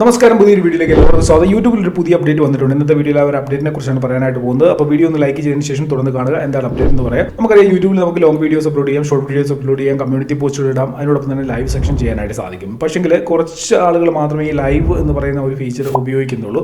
നമസ്കാരം, പുതിയൊരു വീഡിയോയിലേക്ക് എല്ലാവർക്കും സ്വാഗതം. യൂട്യൂബിൽ ഒരു പുതിയ അപ്ഡേറ്റ് വന്നിട്ടുണ്ട്. ഇന്നത്തെ വീഡിയോയിൽ ആ ഒരു അപ്ഡേറ്റിനെ കുറിച്ചാണ് പറയാനായിട്ട് പോകുന്നത്. അപ്പോൾ വീഡിയോ ഒന്ന് ലൈക്ക് ചെയ്തതിന് ശേഷം തുടർന്ന് കാണുക. എന്താണ് അപ്ഡേറ്റ് എന്ന് പറയാം. നമുക്കറിയാം, യൂട്യൂബിൽ നമുക്ക് ലോങ് വീഡിയോസ് അപ്ലോഡ് ചെയ്യാം, ഷോർട്ട് വീഡിയോസ് അപ്ലോഡ് ചെയ്യാം, കമ്മ്യൂണിറ്റി പോസ്റ്റുകൾ ഇടാം, അതിനോടൊപ്പം തന്നെ ലൈവ് സെക്ഷൻ ചെയ്യാനായിട്ട് സാധിക്കും. പക്ഷേങ്കിൽ കുറച്ച് ആളുകൾ മാത്രമേ ഈ ലൈവ് എന്ന് പറയുന്ന ഒരു ഫീച്ചർ ഉപയോഗിക്കുന്നുള്ളൂ.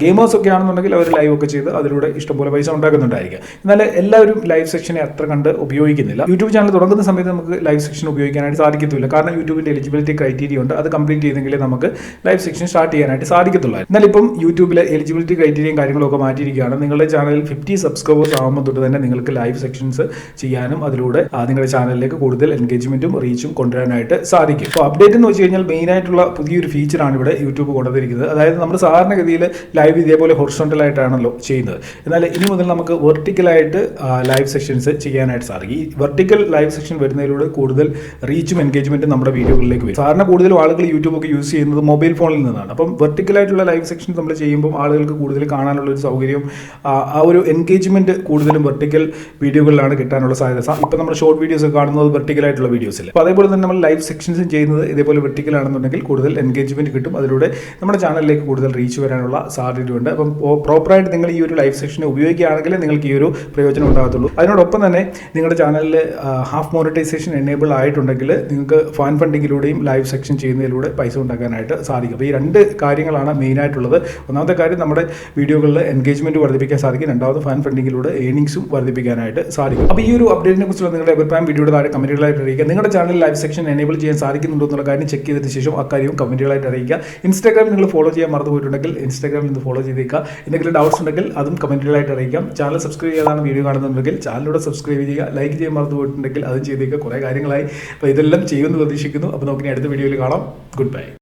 ഗെയിമേഴ്സ് ഒക്കെ ആണെന്നുണ്ടെങ്കിൽ അവർ ലൈവ് ഒക്കെ ചെയ്ത് അതിലൂടെ ഇഷ്ടംപോലെ പൈസ ഉണ്ടാക്കുന്നുണ്ടായിരിക്കും. എന്നാൽ എല്ലാവരും ലൈവ് സെക്ഷനെ അത്ര കണ്ട് ഉപയോഗിക്കുന്നില്ല. യൂട്യൂബ് ചാനൽ തുടങ്ങുന്ന സമയത്ത് നമുക്ക് ലൈവ് സെക്ഷൻ ഉപയോഗിക്കാനായിട്ട് സാധിക്കത്തില്ല. കാരണം യൂട്യൂബിൻ്റെ എലിജിബിലിറ്റി ക്രൈറ്റീരിയ ഉണ്ട്. അത് കംപ്ലീറ്റ് ചെയ്തെങ്കിലേ നമുക്ക് ലൈവ് സെക്ഷൻ സ്റ്റാർട്ട് ചെയ്യാനായിട്ട് സാധിക്കും. എന്നാൽ ഇപ്പം യൂട്യൂബിലെ എലിജിബിലിറ്റി ക്രൈറ്റീരിയയും കാര്യങ്ങളൊക്കെ മാറ്റിയിരിക്കുകയാണ്. നിങ്ങളുടെ ചാനലിൽ 50 സബ്സ്ക്രൈബേഴ്സ് ആകുമ്പോൾ തൊട്ട് തന്നെ നിങ്ങൾക്ക് ലൈവ് സെക്ഷൻസ് ചെയ്യാനും അതിലൂടെ നിങ്ങളുടെ ചാനലിലേക്ക് കൂടുതൽ എൻഗേജ്മെന്റും റീച്ചും കൊണ്ടുവരാനായിട്ട് സാധിക്കും. അപ്പോൾ അപ്ഡേറ്റ് എന്ന് വെച്ച് കഴിഞ്ഞാൽ മെയിൻ ആയിട്ടുള്ള പുതിയൊരു ഫീച്ചറാണ് ഇവിടെ യൂട്യൂബ് കൊണ്ടുവന്നിരിക്കുന്നത്. അതായത് നമ്മൾ സാധാരണഗതിയിൽ ലൈവ് ഇതേപോലെ ഹൊറിസോണ്ടലായിട്ടാണല്ലോ ചെയ്യുന്നത്. എന്നാൽ ഇനി മുതൽ നമുക്ക് വെർട്ടിക്കലായിട്ട് ലൈവ് സെക്ഷൻസ് ചെയ്യാനായിട്ട് സാധിക്കും. ഈ വെർട്ടിക്കൽ ലൈവ് സെക്ഷൻ വരുന്നതിലൂടെ കൂടുതൽ റീച്ചും എൻഗേജ്മെന്റും നമ്മുടെ വീഡിയോകളിലേക്ക് വരും. സാധാരണ കൂടുതലും ആളുകൾ യൂട്യൂബ് ഒക്കെ യൂസ് ചെയ്യുന്നത് മൊബൈൽ ഫോണിൽ നിന്നാണ്. അപ്പം വെർട്ടിക്കലായിട്ടുള്ള ലൈവ് സെക്ഷൻ നമ്മൾ ചെയ്യുമ്പോൾ ആളുകൾക്ക് കൂടുതൽ കാണാനുള്ള ഒരു സൗകര്യം, ആ ഒരു എൻഗേജ്മെന്റ് കൂടുതലും വെർട്ടിക്കൽ വീഡിയോകളിലാണ് കിട്ടാനുള്ള സാധ്യത. ഇപ്പം നമ്മൾ ഷോർട്ട് വീഡിയോസ് ഒക്കെ കാണുന്നത് വെർട്ടിക്കലായിട്ടുള്ള വീഡിയോസിൽ. അപ്പോൾ അതേപോലെ തന്നെ നമ്മൾ ലൈവ് സെക്ഷൻസും ചെയ്യുന്നത് ഇതേപോലെ വെർട്ടിക്കലാണെന്നുണ്ടെങ്കിൽ കൂടുതൽ എൻഗേജ്മെന്റ് കിട്ടും. അതിലൂടെ നമ്മുടെ ചാനലിലേക്ക് കൂടുതൽ റീച്ച് വരാനുള്ള സാധ്യതയുണ്ട്. അപ്പം പ്രോപ്പറായിട്ട് നിങ്ങൾ ഈ ഒരു ലൈവ് സെക്ഷനെ ഉപയോഗിക്കുകയാണെങ്കിൽ നിങ്ങൾക്ക് ഈ ഒരു പ്രയോജനം ഉണ്ടാകത്തുള്ളൂ. അതിനോടൊപ്പം തന്നെ നിങ്ങളുടെ ചാനലിൽ ഹാഫ് മോണിറ്റൈസേഷൻ എനേബിൾ ആയിട്ടുണ്ടെങ്കിൽ നിങ്ങൾക്ക് ഫാൻ ഫണ്ടിങ്ങിലൂടെയും ലൈവ് സെക്ഷൻ ചെയ്യുന്നതിലൂടെ പൈസ ഉണ്ടാക്കാനായിട്ട് സാധിക്കും. അപ്പോൾ ഈ രണ്ട് കാര്യങ്ങളാണ് മെയിനായിട്ടുള്ളത്. ഒന്നാമത്തെ കാര്യം, നമ്മുടെ വീഡിയോകളിൽ എൻഗേജ്മെന്റ് വർദ്ധിപ്പിക്കാൻ സാധിക്കും. രണ്ടാമത് ഫാൻ ഫണ്ടിങ്ങിലൂടെ ഏണിംഗ്സും വർദ്ധിപ്പിക്കാനായിട്ട് സാധിക്കും. അപ്പോൾ ഈ ഒരു അപ്ഡേറ്റിനെ കുറിച്ചുള്ള നിങ്ങളുടെ അഭിപ്രായം വീഡിയോയുടെ താഴെ കമന്റുകളായിട്ട് അറിയിക്കുക. നിങ്ങളുടെ ചാനൽ ലൈവ് സെക്ഷൻ എനേബിൾ ചെയ്യാൻ സാധിക്കുന്നുണ്ടോ എന്നുള്ള കാര്യം ചെക്ക് ചെയ്തതിന് ശേഷം അക്കാര്യവും കമന്റുകളായിട്ട് അറിയിക്കുക. ഇൻസ്റ്റാഗ്രാമിൽ നിങ്ങൾ ഫോളോ ചെയ്യാൻ മറന്നു പോയിട്ടുണ്ടെങ്കിൽ ഇൻസ്റ്റാഗ്രാമിൽ നിന്ന് ഫോളോ ചെയ്തേക്കുക. എന്തെങ്കിലും ഡൗട്ട്സ് ഉണ്ടെങ്കിൽ അതും കമന്റുകളായിട്ട് അറിയിക്കാം. ചാനൽ സബ്സ്ക്രൈബ് ചെയ്യാതാണ് വീഡിയോ കാണുന്നുണ്ടെങ്കിൽ ചാനലിലൂടെ സബ്സ്ക്രൈബ് ചെയ്യുക. ലൈക്ക് ചെയ്യാൻ മറന്നു പോയിട്ടുണ്ടെങ്കിൽ അതും ചെയ്തേക്കുക. കുറേ കാര്യങ്ങളായി. അപ്പോൾ ഇതെല്ലാം ചെയ്യുമെന്ന് പ്രതീക്ഷിക്കുന്നു. അപ്പോൾ നമുക്ക് അടുത്ത വീഡിയോയിൽ കാണാം. Good bye.